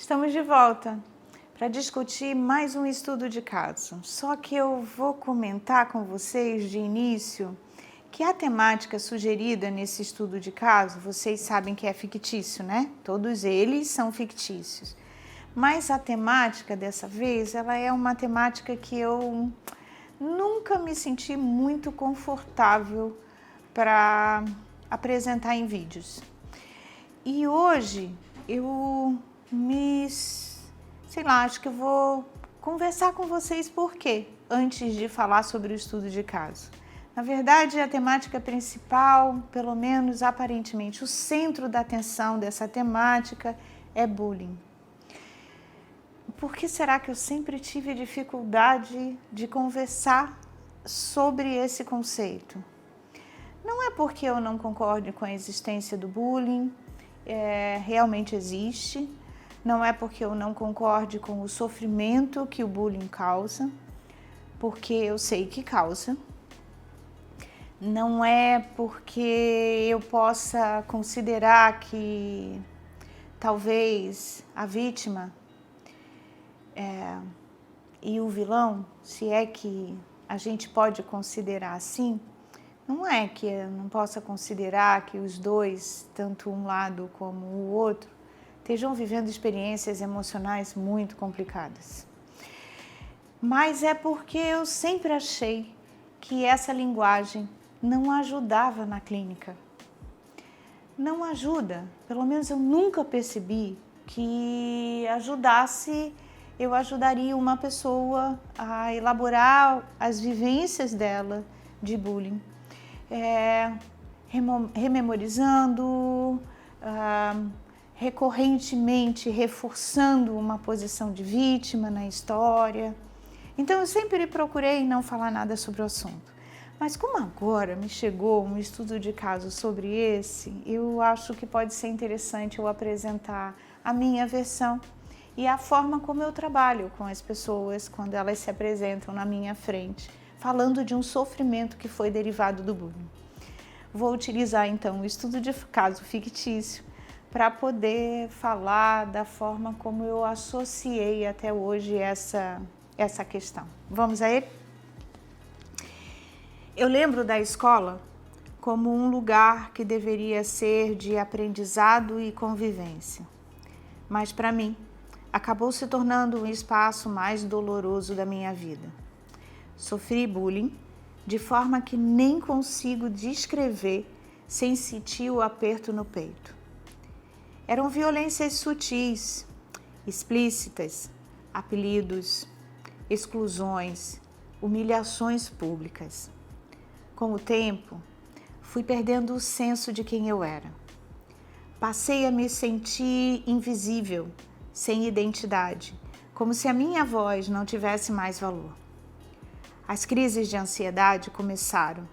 Estamos de volta para discutir mais um estudo de caso. Só que eu vou comentar com vocês de início que a temática sugerida nesse estudo de caso, vocês sabem que é fictício, né? Todos eles são fictícios. Mas a temática dessa vez, ela é uma temática que eu nunca me senti muito confortável para apresentar em vídeos. E hoje eu acho que eu vou conversar com vocês por quê, antes de falar sobre o estudo de caso. Na verdade, a temática principal, pelo menos aparentemente, o centro da atenção dessa temática é bullying. Por que será que eu sempre tive dificuldade de conversar sobre esse conceito? Não é porque eu não concordo com a existência do bullying, realmente existe. Não é porque eu não concorde com o sofrimento que o bullying causa, porque eu sei que causa. Não é porque eu possa considerar que talvez a vítima e o vilão, se é que a gente pode considerar assim, não é que eu não possa considerar que os dois, tanto um lado como o outro, estejam vivendo experiências emocionais muito complicadas. Mas é porque eu sempre achei que essa linguagem não ajudava na clínica. Não ajuda, pelo menos eu nunca percebi que eu ajudaria uma pessoa a elaborar as vivências dela de bullying. Rememorizando, recorrentemente reforçando uma posição de vítima na história. Então eu sempre procurei não falar nada sobre o assunto. Mas como agora me chegou um estudo de caso sobre esse, eu acho que pode ser interessante eu apresentar a minha versão e a forma como eu trabalho com as pessoas quando elas se apresentam na minha frente, falando de um sofrimento que foi derivado do bullying. Vou utilizar então o estudo de caso fictício para poder falar da forma como eu associei até hoje essa questão. Vamos a ele? Eu lembro da escola como um lugar que deveria ser de aprendizado e convivência, mas para mim acabou se tornando um espaço mais doloroso da minha vida. Sofri bullying de forma que nem consigo descrever sem sentir o aperto no peito. Eram violências sutis, explícitas, apelidos, exclusões, humilhações públicas. Com o tempo, fui perdendo o senso de quem eu era. Passei a me sentir invisível, sem identidade, como se a minha voz não tivesse mais valor. As crises de ansiedade começaram,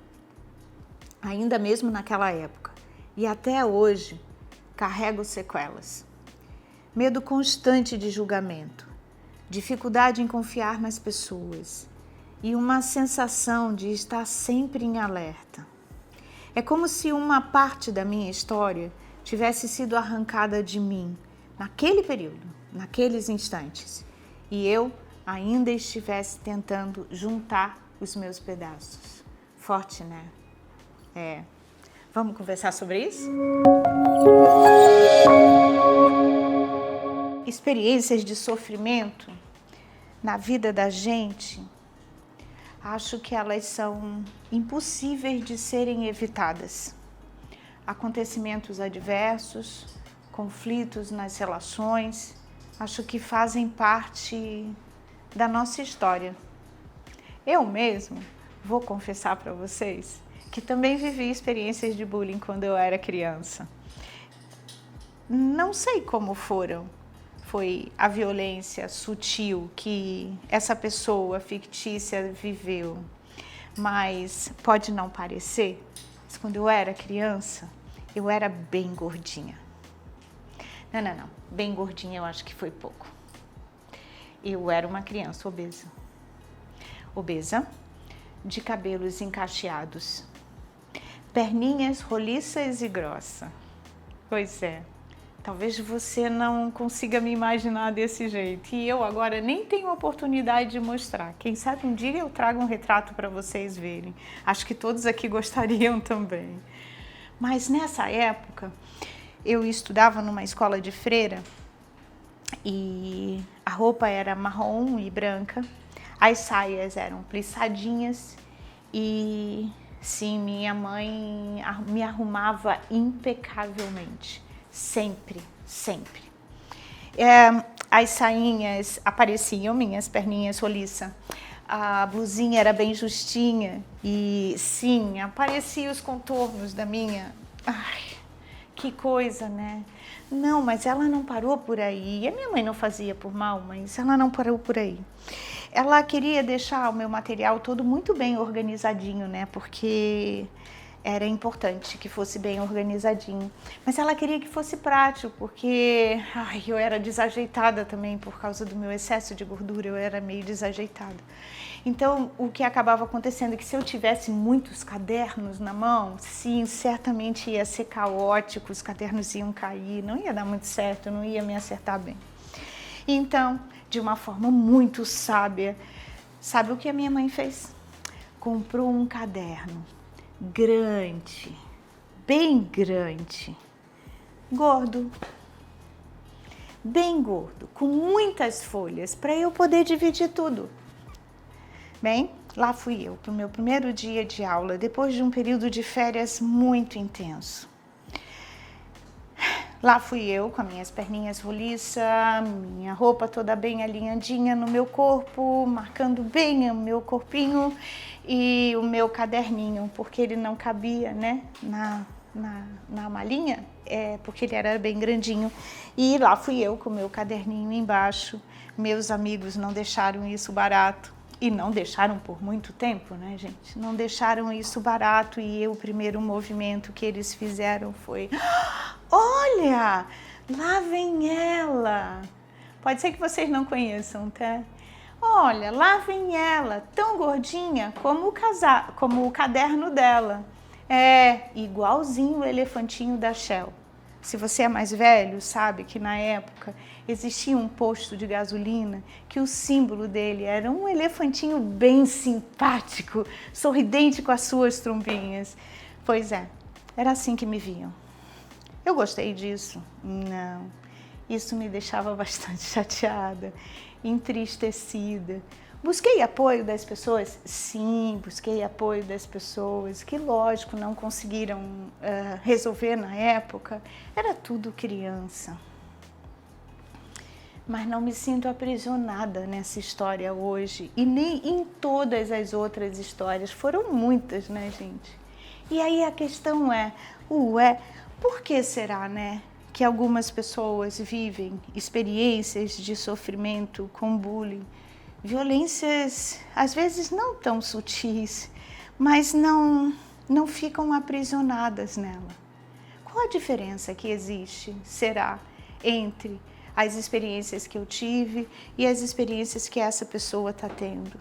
ainda mesmo naquela época, e até hoje carrego sequelas. Medo constante de julgamento, dificuldade em confiar nas pessoas e uma sensação de estar sempre em alerta. É como se uma parte da minha história tivesse sido arrancada de mim naquele período, naqueles instantes, e eu ainda estivesse tentando juntar os meus pedaços. Forte, né? Vamos conversar sobre isso? Experiências de sofrimento na vida da gente, acho que elas são impossíveis de serem evitadas. Acontecimentos adversos, conflitos nas relações, acho que fazem parte da nossa história. Eu mesmo vou confessar para vocês que também vivi experiências de bullying quando eu era criança. Não sei como foi a violência sutil que essa pessoa fictícia viveu, mas pode não parecer, mas quando eu era criança, eu era bem gordinha. Não, bem gordinha eu acho que foi pouco. Eu era uma criança obesa, de cabelos encacheados, perninhas roliças e grossa. Pois é, Talvez você não consiga me imaginar desse jeito. E eu agora nem tenho oportunidade de mostrar. Quem sabe um dia eu trago um retrato para vocês verem. Acho que todos aqui gostariam também. Mas nessa época, eu estudava numa escola de freira e a roupa era marrom e branca. As saias eram plissadinhas e, sim, minha mãe me arrumava impecavelmente. Sempre, sempre. As sainhas apareciam, minhas perninhas roliças. A blusinha era bem justinha e, sim, apareciam os contornos da minha... Ai, que coisa, né? Não, mas ela não parou por aí. E a minha mãe não fazia por mal, mas ela não parou por aí. Ela queria deixar o meu material todo muito bem organizadinho, né? Porque... era importante que fosse bem organizadinho, mas ela queria que fosse prático, porque eu era desajeitada também por causa do meu excesso de gordura, eu era meio desajeitada. Então, o que acabava acontecendo é que se eu tivesse muitos cadernos na mão, sim, certamente ia ser caótico, os cadernos iam cair, não ia dar muito certo, não ia me acertar bem. Então, de uma forma muito sábia, sabe o que a minha mãe fez? Comprou um caderno grande, bem grande, gordo, bem gordo, com muitas folhas, para eu poder dividir tudo. Bem, lá fui eu, para o meu primeiro dia de aula, depois de um período de férias muito intenso. Lá fui eu, com as minhas perninhas roliças, minha roupa toda bem alinhadinha no meu corpo, marcando bem o meu corpinho e o meu caderninho, porque ele não cabia, né, na malinha, porque ele era bem grandinho. E lá fui eu com o meu caderninho embaixo. Meus amigos não deixaram isso barato. E não deixaram por muito tempo, né, gente? Não deixaram isso barato e o primeiro movimento que eles fizeram foi... Olha, lá vem ela. Pode ser que vocês não conheçam, tá? Olha, lá vem ela, tão gordinha como o caderno dela. É igualzinho o elefantinho da Shell. Se você é mais velho, sabe que na época existia um posto de gasolina que o símbolo dele era um elefantinho bem simpático, sorridente com as suas trombinhas. Pois é, era assim que me viam. Eu gostei disso? Não. Isso me deixava bastante chateada, entristecida. Busquei apoio das pessoas? Sim, busquei apoio das pessoas, que lógico não conseguiram resolver na época. Era tudo criança. Mas não me sinto aprisionada nessa história hoje e nem em todas as outras histórias. Foram muitas, né, gente? E aí a questão é, por que será, né, que algumas pessoas vivem experiências de sofrimento com bullying? Violências, às vezes, não tão sutis, mas não ficam aprisionadas nela. Qual a diferença que existe, será, entre as experiências que eu tive e as experiências que essa pessoa está tendo?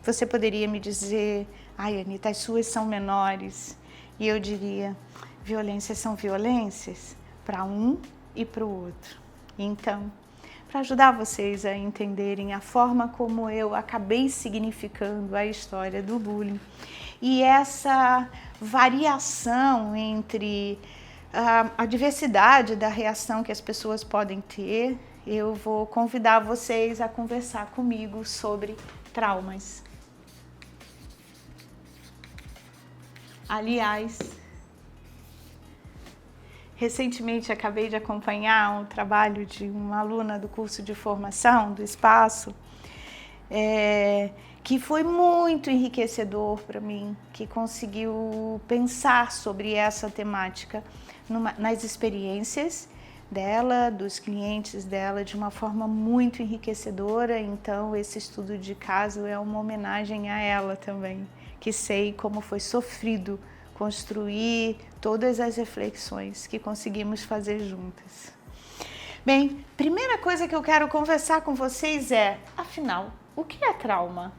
Você poderia me dizer, Anita, as suas são menores. E eu diria, violências são violências para um e para o outro. Então, para ajudar vocês a entenderem a forma como eu acabei significando a história do bullying e essa variação entre a diversidade da reação que as pessoas podem ter, eu vou convidar vocês a conversar comigo sobre traumas. Aliás, recentemente acabei de acompanhar um trabalho de uma aluna do curso de formação do Espaço, que foi muito enriquecedor para mim, que conseguiu pensar sobre essa temática nas experiências dela, dos clientes dela, de uma forma muito enriquecedora. Então, esse estudo de caso é uma homenagem a ela também, que sei como foi sofrido construir todas as reflexões que conseguimos fazer juntas. Bem, primeira coisa que eu quero conversar com vocês é, afinal, o que é trauma?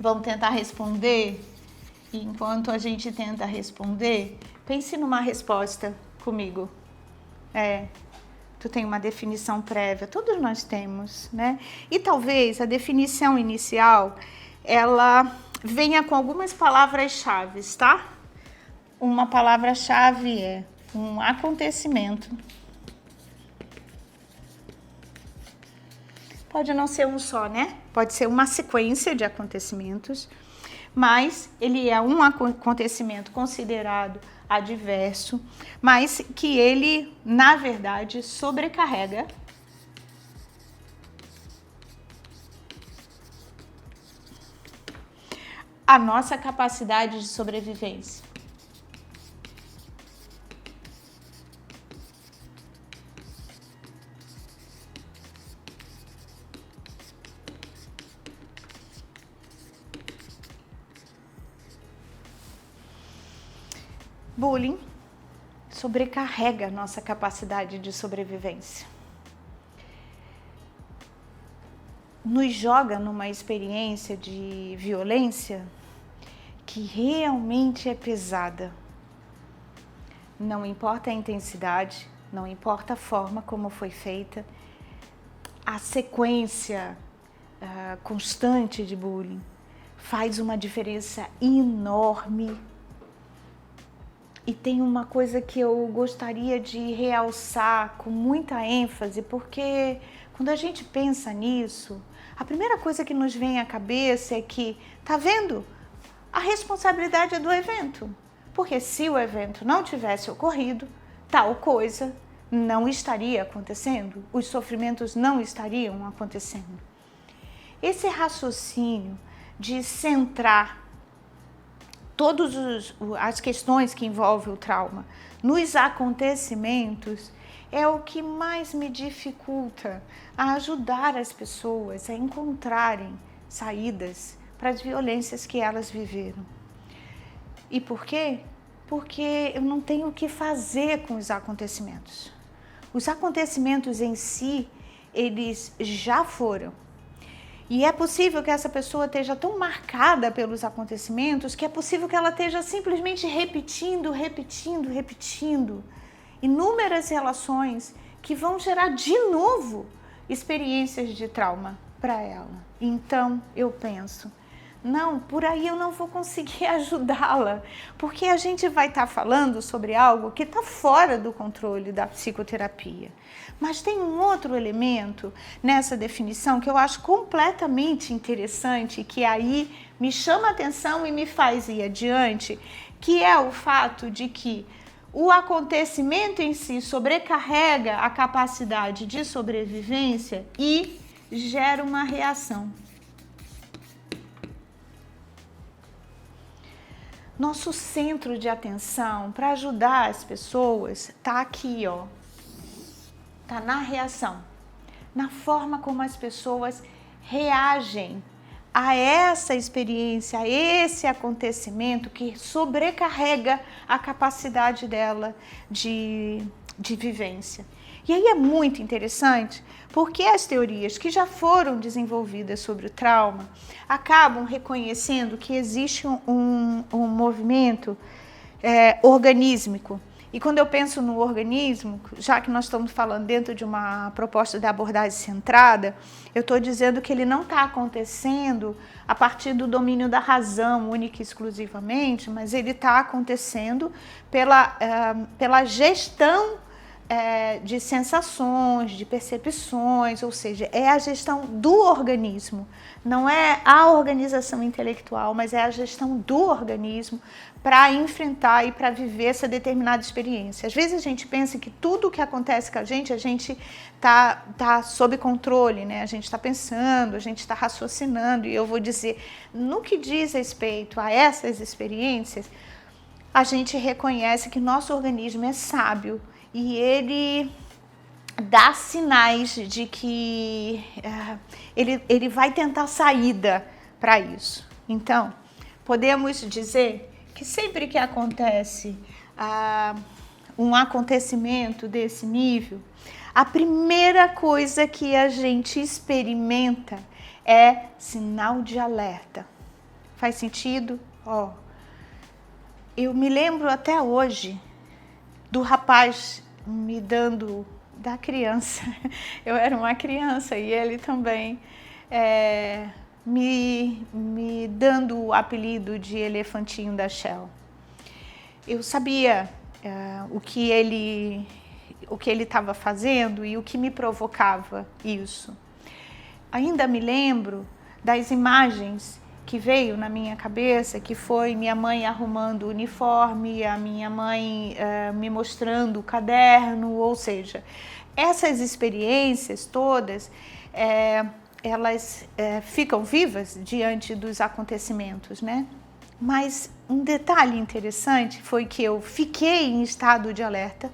Vamos tentar responder? E enquanto a gente tenta responder, pense numa resposta comigo. Tu tem uma definição prévia, todos nós temos, né? E talvez a definição inicial, ela venha com algumas palavras-chave, tá? Uma palavra-chave é um acontecimento. Pode não ser um só, né? Pode ser uma sequência de acontecimentos, mas ele é um acontecimento considerado adverso, mas que ele, na verdade, sobrecarrega a nossa capacidade de sobrevivência. Bullying sobrecarrega a nossa capacidade de sobrevivência. Nos joga numa experiência de violência que realmente é pesada. Não importa a intensidade, não importa a forma como foi feita, a sequência constante de bullying faz uma diferença enorme. E tem uma coisa que eu gostaria de realçar com muita ênfase, porque quando a gente pensa nisso, a primeira coisa que nos vem à cabeça é que, tá vendo? A responsabilidade é do evento. Porque se o evento não tivesse ocorrido, tal coisa não estaria acontecendo, os sofrimentos não estariam acontecendo. Esse raciocínio de centrar todas as questões que envolvem o trauma nos acontecimentos é o que mais me dificulta a ajudar as pessoas a encontrarem saídas para as violências que elas viveram. E por quê? Porque eu não tenho o que fazer com os acontecimentos. Os acontecimentos em si, eles já foram. E é possível que essa pessoa esteja tão marcada pelos acontecimentos que é possível que ela esteja simplesmente repetindo inúmeras relações que vão gerar de novo experiências de trauma para ela. Então eu penso, não, por aí eu não vou conseguir ajudá-la, porque a gente vai estar falando sobre algo que está fora do controle da psicoterapia. Mas tem um outro elemento nessa definição que eu acho completamente interessante, que aí me chama a atenção e me faz ir adiante, que é o fato de que o acontecimento em si sobrecarrega a capacidade de sobrevivência e gera uma reação. Nosso centro de atenção para ajudar as pessoas está aqui, ó. Está na reação, na forma como as pessoas reagem a essa experiência, a esse acontecimento que sobrecarrega a capacidade dela de vivência. E aí é muito interessante, porque as teorias que já foram desenvolvidas sobre o trauma acabam reconhecendo que existe um movimento organísmico. E quando eu penso no organismo, já que nós estamos falando dentro de uma proposta de abordagem centrada, eu estou dizendo que ele não está acontecendo a partir do domínio da razão, única e exclusivamente, mas ele está acontecendo pela gestão de sensações, de percepções, ou seja, é a gestão do organismo. Não é a organização intelectual, mas é a gestão do organismo para enfrentar e para viver essa determinada experiência. Às vezes a gente pensa que tudo o que acontece com a gente tá sob controle, né? A gente está pensando, a gente está raciocinando, e eu vou dizer, no que diz respeito a essas experiências, a gente reconhece que nosso organismo é sábio e ele dá sinais de que ele vai tentar saída para isso. Então, podemos dizer que sempre que acontece um acontecimento desse nível, a primeira coisa que a gente experimenta é sinal de alerta. Faz sentido? Eu me lembro até hoje do rapaz me dando, da criança, eu era uma criança e ele também me dando o apelido de elefantinho da Shell. Eu sabia o que ele estava fazendo e o que me provocava isso. Ainda me lembro das imagens que veio na minha cabeça, que foi minha mãe arrumando o uniforme, a minha mãe me mostrando o caderno, ou seja, essas experiências todas, elas ficam vivas diante dos acontecimentos, né? Mas um detalhe interessante foi que eu fiquei em estado de alerta,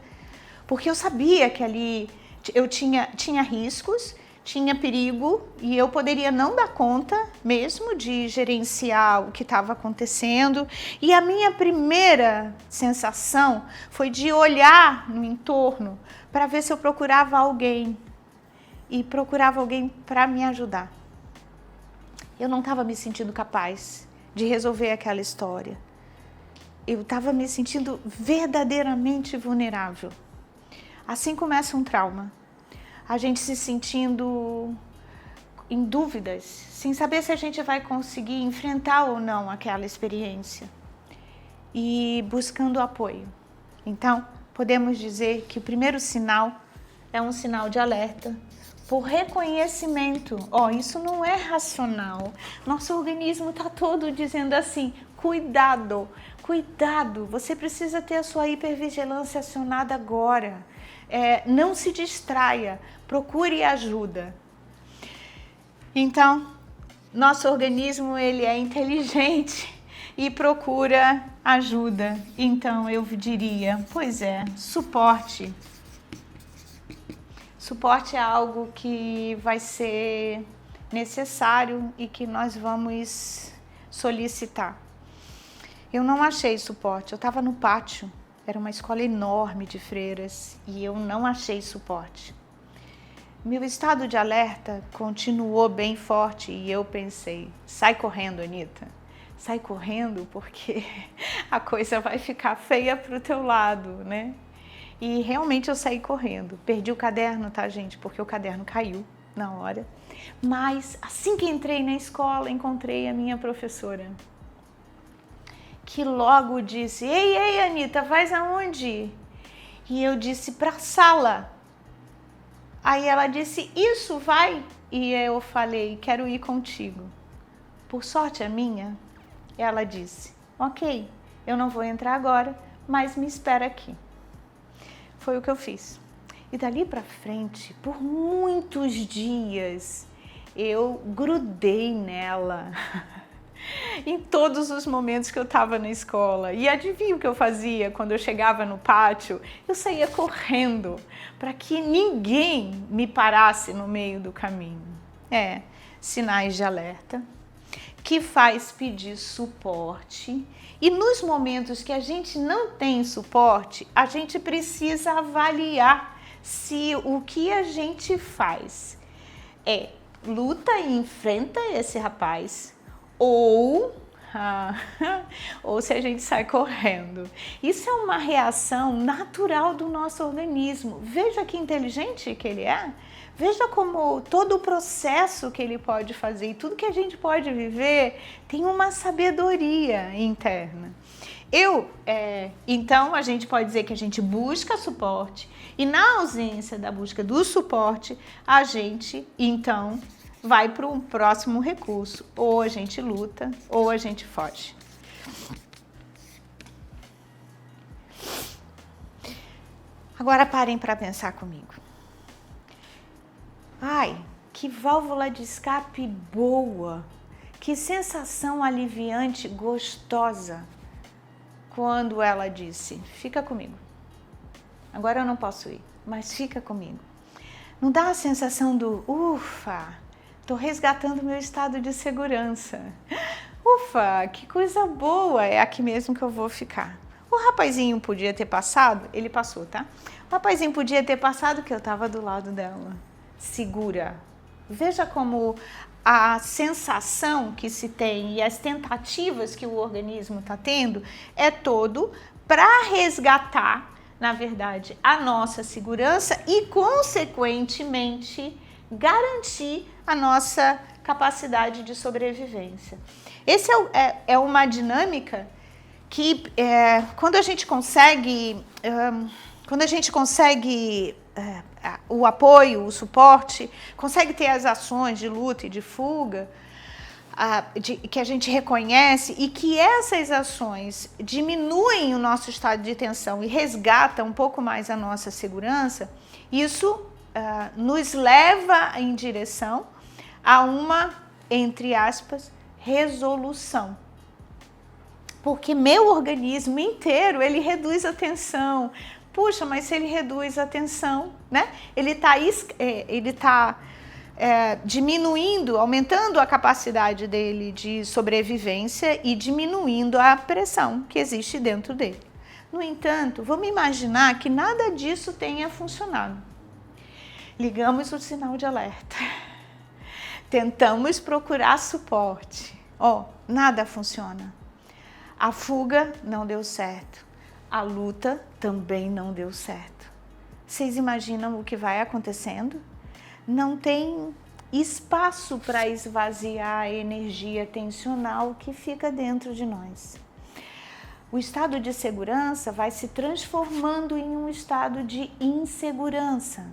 porque eu sabia que ali eu tinha riscos, tinha perigo e eu poderia não dar conta mesmo de gerenciar o que estava acontecendo. E a minha primeira sensação foi de olhar no entorno para ver se eu procurava alguém e procurava alguém para me ajudar. Eu não estava me sentindo capaz de resolver aquela história. Eu estava me sentindo verdadeiramente vulnerável. Assim começa um trauma. A gente se sentindo em dúvidas, sem saber se a gente vai conseguir enfrentar ou não aquela experiência e buscando apoio. Então, podemos dizer que o primeiro sinal é um sinal de alerta por reconhecimento. Isso não é racional. Nosso organismo está todo dizendo assim, cuidado, cuidado, você precisa ter a sua hipervigilância acionada agora. Não se distraia, procure ajuda. Então, nosso organismo ele é inteligente e procura ajuda. Então, eu diria, suporte. Suporte é algo que vai ser necessário e que nós vamos solicitar. Eu não achei suporte, eu estava no pátio. Era uma escola enorme de freiras e eu não achei suporte. Meu estado de alerta continuou bem forte e eu pensei, sai correndo, Anitta. Sai correndo porque a coisa vai ficar feia pro teu lado, né? E realmente eu saí correndo. Perdi o caderno, tá, gente? Porque o caderno caiu na hora. Mas assim que entrei na escola, encontrei a minha professora, que logo disse, ei, Anitta, vais aonde? E eu disse, pra sala. Aí ela disse, isso, vai. E eu falei, quero ir contigo. Por sorte a minha, ela disse, ok, eu não vou entrar agora, mas me espera aqui. Foi o que eu fiz. E dali pra frente, por muitos dias, eu grudei nela. Em todos os momentos que eu estava na escola. E adivinha o que eu fazia quando eu chegava no pátio? Eu saía correndo para que ninguém me parasse no meio do caminho. Sinais de alerta, que faz pedir suporte. E nos momentos que a gente não tem suporte, a gente precisa avaliar se o que a gente faz luta e enfrenta esse rapaz, ou se a gente sai correndo. Isso é uma reação natural do nosso organismo. Veja que inteligente que ele é. Veja como todo o processo que ele pode fazer e tudo que a gente pode viver tem uma sabedoria interna. Então, a gente pode dizer que a gente busca suporte e na ausência da busca do suporte, a gente, então, vai para um próximo recurso. Ou a gente luta, ou a gente foge. Agora parem para pensar comigo. Ai, que válvula de escape boa! Que sensação aliviante, gostosa! Quando ela disse, fica comigo. Agora eu não posso ir, mas fica comigo. Não dá a sensação do ufa! Estou resgatando meu estado de segurança. Ufa, que coisa boa, é aqui mesmo que eu vou ficar. O rapazinho podia ter passado, ele passou, tá? O rapazinho podia ter passado que eu estava do lado dela, segura. Veja como a sensação que se tem e as tentativas que o organismo está tendo é todo para resgatar na verdade, a nossa segurança e, consequentemente, garantir a nossa capacidade de sobrevivência. Essa é uma dinâmica que, quando a gente consegue o apoio, o suporte, consegue ter as ações de luta e de fuga, que a gente reconhece, e que essas ações diminuem o nosso estado de tensão e resgatam um pouco mais a nossa segurança, isso nos leva em direção a uma, entre aspas, resolução. Porque meu organismo inteiro, ele reduz a tensão. Puxa, mas se ele reduz a tensão, né? Ele está diminuindo, aumentando a capacidade dele de sobrevivência e diminuindo a pressão que existe dentro dele. No entanto, vamos imaginar que nada disso tenha funcionado. Ligamos o sinal de alerta. Tentamos procurar suporte. Nada funciona. A fuga não deu certo. A luta também não deu certo. Vocês imaginam o que vai acontecendo? Não tem espaço para esvaziar a energia tensional que fica dentro de nós. O estado de segurança vai se transformando em um estado de insegurança.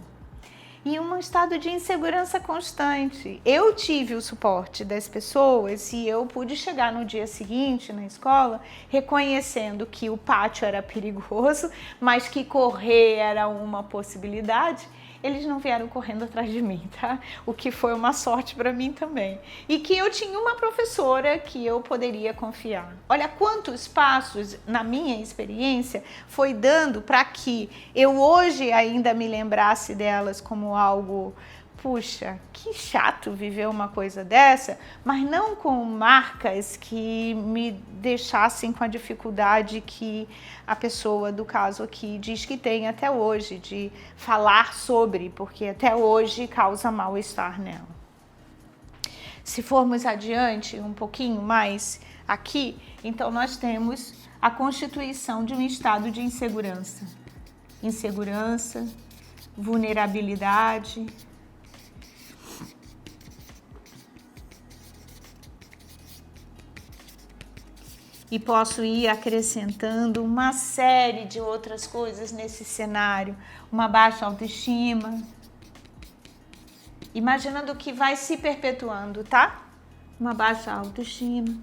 E um estado de insegurança constante. Eu tive o suporte das pessoas e eu pude chegar no dia seguinte na escola reconhecendo que o pátio era perigoso, mas que correr era uma possibilidade. Eles não vieram correndo atrás de mim, tá? O que foi uma sorte para mim também. E que eu tinha uma professora que eu poderia confiar. Olha quantos passos, na minha experiência, foi dando para que eu hoje ainda me lembrasse delas como algo, puxa, que chato viver uma coisa dessa, mas não com marcas que me deixassem com a dificuldade que a pessoa do caso aqui diz que tem até hoje, de falar sobre, porque até hoje causa mal-estar nela. Se formos adiante um pouquinho mais aqui, então nós temos a constituição de um estado de insegurança. Insegurança, vulnerabilidade. E posso ir acrescentando uma série de outras coisas nesse cenário. Uma baixa autoestima. Imaginando que vai se perpetuando, tá? Uma baixa autoestima.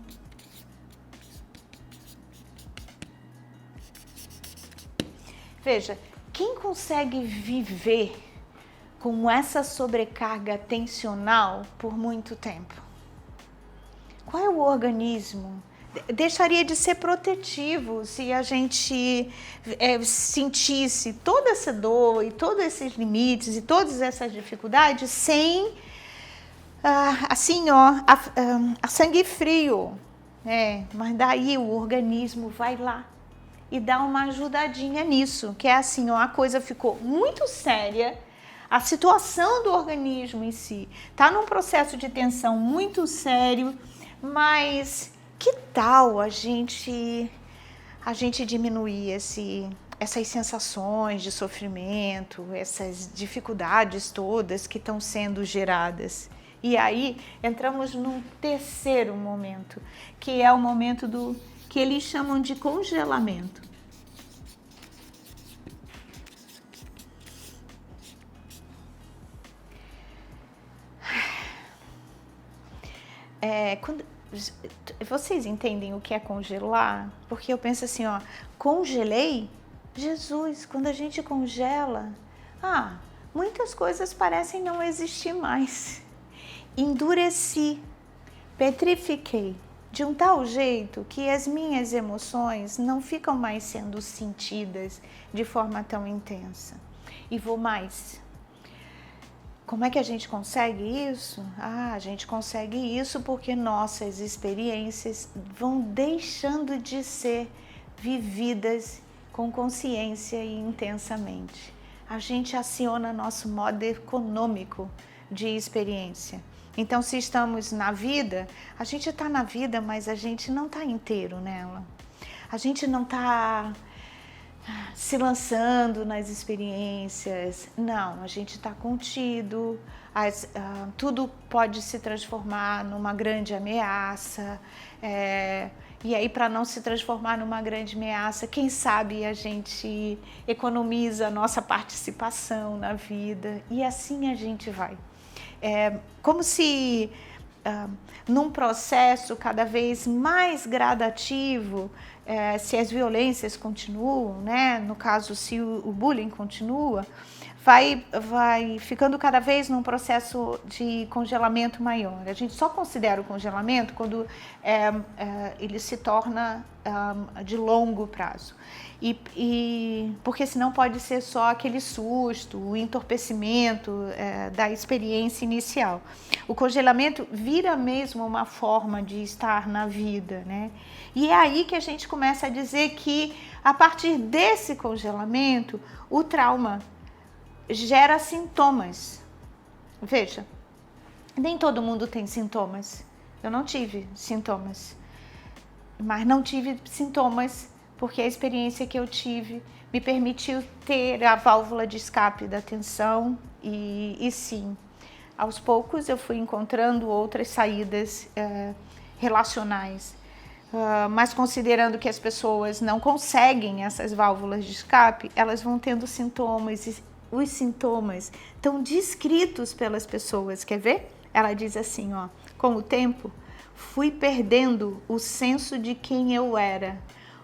Veja, quem consegue viver com essa sobrecarga tensional por muito tempo? Qual é o organismo? Deixaria de ser protetivo se a gente sentisse toda essa dor e todos esses limites e todas essas dificuldades sem, a sangue frio. Mas daí o organismo vai lá e dá uma ajudadinha nisso, que é assim, a coisa ficou muito séria, a situação do organismo em si está num processo de tensão muito sério, mas que tal a gente diminuir essas sensações de sofrimento, essas dificuldades todas que estão sendo geradas? E aí entramos num terceiro momento, que é o momento que eles chamam de congelamento. Vocês entendem o que é congelar? Porque eu penso assim, congelei? Jesus, quando a gente congela, muitas coisas parecem não existir mais. Endureci, petrifiquei de um tal jeito que as minhas emoções não ficam mais sendo sentidas de forma tão intensa. E vou mais. Como é que a gente consegue isso? A gente consegue isso porque nossas experiências vão deixando de ser vividas com consciência e intensamente. A gente aciona nosso modo econômico de experiência. Então, se estamos na vida, a gente está na vida, mas a gente não está inteiro nela. A gente não está se lançando nas experiências. Não, a gente está contido, tudo pode se transformar numa grande ameaça. E aí, para não se transformar numa grande ameaça, quem sabe a gente economiza a nossa participação na vida e assim a gente vai. Como se num processo cada vez mais gradativo, se as violências continuam, né? No caso, se o bullying continua, vai ficando cada vez num processo de congelamento maior. A gente só considera o congelamento quando ele se torna de longo prazo. Porque senão pode ser só aquele susto, o entorpecimento da experiência inicial. O congelamento vira mesmo uma forma de estar na vida, né? E é aí que a gente começa a dizer que, a partir desse congelamento, o trauma gera sintomas. Veja, nem todo mundo tem sintomas. Eu não tive sintomas, mas não tive sintomas porque a experiência que eu tive me permitiu ter a válvula de escape da tensão e sim, aos poucos eu fui encontrando outras saídas relacionais. Mas considerando que as pessoas não conseguem essas válvulas de escape, elas vão tendo sintomas e os sintomas estão descritos pelas pessoas. Quer ver? Ela diz assim, ó: com o tempo, fui perdendo o senso de quem eu era.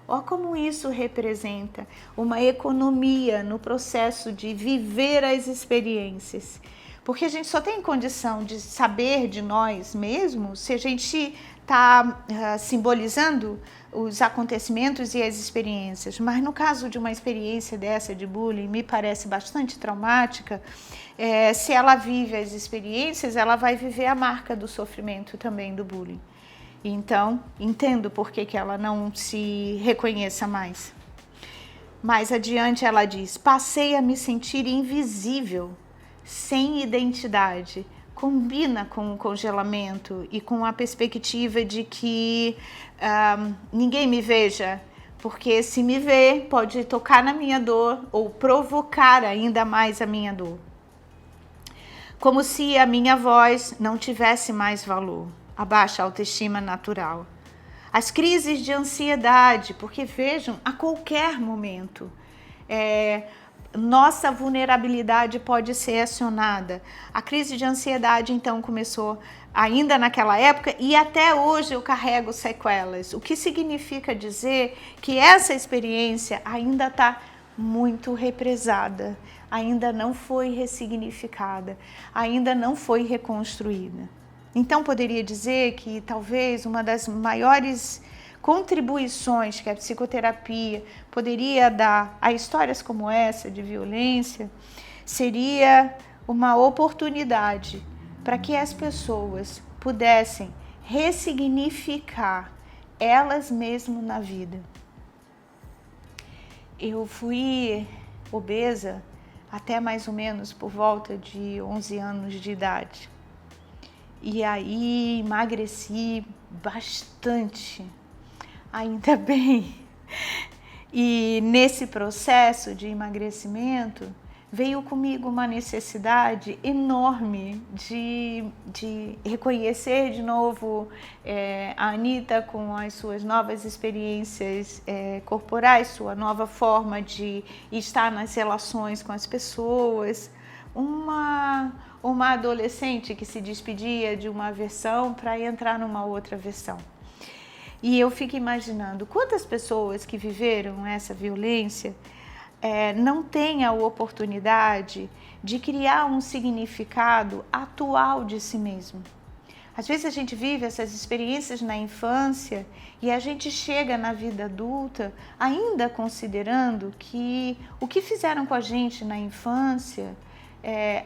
Ó, como isso representa uma economia no processo de viver as experiências. Porque a gente só tem condição de saber de nós mesmos se a gente está simbolizando os acontecimentos e as experiências. Mas no caso de uma experiência dessa de bullying, me parece bastante traumática. Se ela vive as experiências, ela vai viver a marca do sofrimento também do bullying. Então, entendo por que ela não se reconheça mais. Mais adiante ela diz: passei a me sentir invisível, sem identidade. Combina com o congelamento e com a perspectiva de que ninguém me veja, porque se me ver pode tocar na minha dor ou provocar ainda mais a minha dor. Como se a minha voz não tivesse mais valor. A baixa autoestima natural. As crises de ansiedade, porque vejam, a qualquer momento, nossa vulnerabilidade pode ser acionada. A crise de ansiedade, então, começou ainda naquela época e até hoje eu carrego sequelas. O que significa dizer que essa experiência ainda está muito represada, ainda não foi ressignificada, ainda não foi reconstruída. Então, poderia dizer que talvez uma das maiores contribuições que a psicoterapia poderia dar a histórias como essa de violência seria uma oportunidade para que as pessoas pudessem ressignificar elas mesmas na vida. Eu fui obesa até mais ou menos por volta de 11 anos de idade. E aí emagreci bastante, ainda bem. E nesse processo de emagrecimento veio comigo uma necessidade enorme de reconhecer de novo a Anita com as suas novas experiências corporais, sua nova forma de estar nas relações com as pessoas. Uma adolescente que se despedia de uma versão para entrar numa outra versão. E eu fico imaginando quantas pessoas que viveram essa violência não têm a oportunidade de criar um significado atual de si mesmo. Às vezes a gente vive essas experiências na infância e a gente chega na vida adulta ainda considerando que o que fizeram com a gente na infância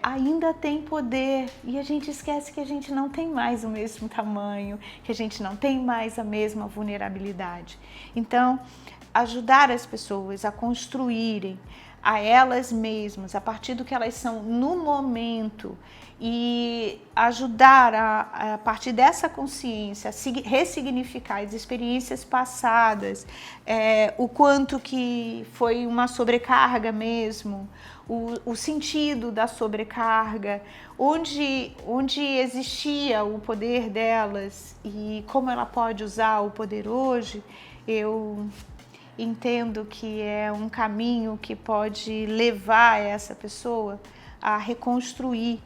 ainda tem poder e a gente esquece que a gente não tem mais o mesmo tamanho, que a gente não tem mais a mesma vulnerabilidade. Então, ajudar as pessoas a construírem a elas mesmas, a partir do que elas são no momento, e ajudar a partir dessa consciência, a ressignificar as experiências passadas, o quanto que foi uma sobrecarga mesmo, o sentido da sobrecarga, onde existia o poder delas e como ela pode usar o poder hoje. Eu entendo que é um caminho que pode levar essa pessoa a reconstruir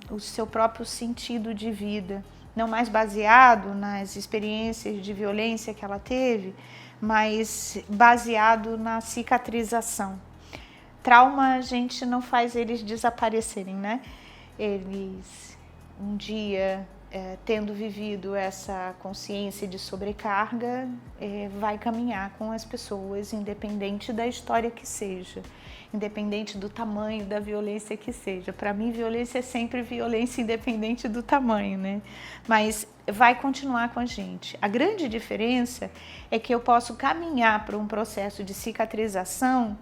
o seu próprio sentido de vida, não mais baseado nas experiências de violência que ela teve, mas baseado na cicatrização. Trauma, a gente não faz eles desaparecerem, né? Eles, um dia, tendo vivido essa consciência de sobrecarga, vai caminhar com as pessoas, independente da história que seja, independente do tamanho da violência que seja. Para mim, violência é sempre violência, independente do tamanho, né? Mas vai continuar com a gente. A grande diferença é que eu posso caminhar para um processo de cicatrização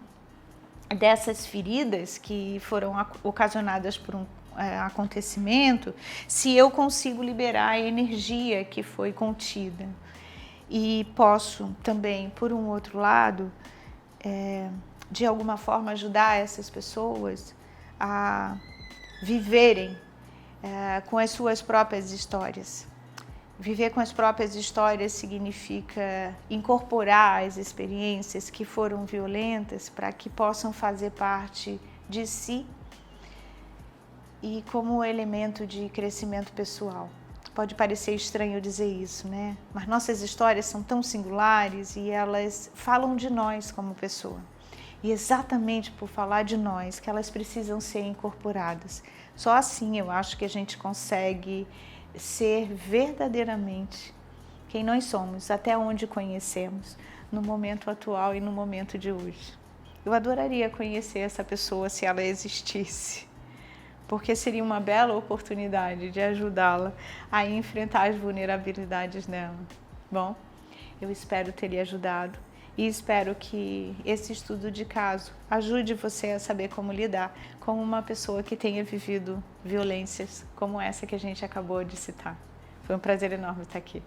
dessas feridas que foram ocasionadas por um acontecimento, se eu consigo liberar a energia que foi contida. E posso também, por um outro lado, de alguma forma ajudar essas pessoas a viverem com as suas próprias histórias. Viver com as próprias histórias significa incorporar as experiências que foram violentas para que possam fazer parte de si e como elemento de crescimento pessoal. Pode parecer estranho dizer isso, né? Mas nossas histórias são tão singulares e elas falam de nós como pessoa. E exatamente por falar de nós que elas precisam ser incorporadas. Só assim eu acho que a gente consegue ser verdadeiramente quem nós somos, até onde conhecemos, no momento atual e no momento de hoje. Eu adoraria conhecer essa pessoa se ela existisse, porque seria uma bela oportunidade de ajudá-la a enfrentar as vulnerabilidades dela. Bom, eu espero ter lhe ajudado e espero que esse estudo de caso ajude você a saber como lidar com uma pessoa que tenha vivido violências como essa que a gente acabou de citar. Foi um prazer enorme estar aqui.